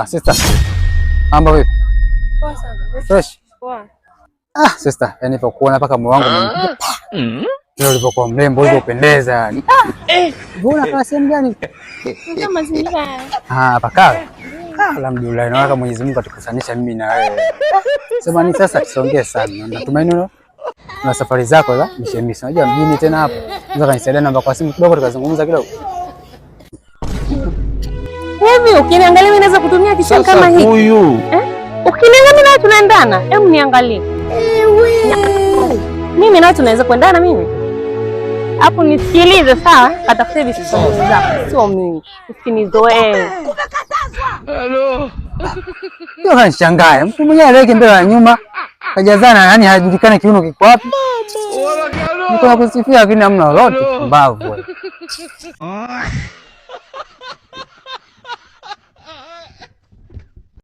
Sister. Mambo vipi? Poa sana. Fresh. Poa. Sister, yani kwa kuona paka moyo wangu umenipiga. Leo ulipokuwa mrembo ulipopendeza yani. Mbona kwa sehemu gani? Ndio mazingira. Paka. Alhamdulillah, naona Mwenyezi Mungu atukusanisha mimi na wewe. Sema ni sasa tusongee sana. Natumaini na safari zako za mishemisi. Unajua mjini tena hapo. Unaweza kanisaidia namba kwa simu kidogo tukazungumza kidogo. Hivi ukiniangalia mimi naweza kutumia kisha kama hiki. Huyu. Ukiniangalia na tunaendana. Hebu niangalie. Mimi na tunaweza kuendana mimi. Hapo nisikilize sawa? Katafute vitu zako. Sio mimi. Usinizoee. Hello. Ndio kanishangae. Mtu mwenyewe aleke mbele na nyuma. Kajazana yani hajulikani kiuno kiko wapi. Niko nakusifia lakini hamna lolote. Mbavu wewe.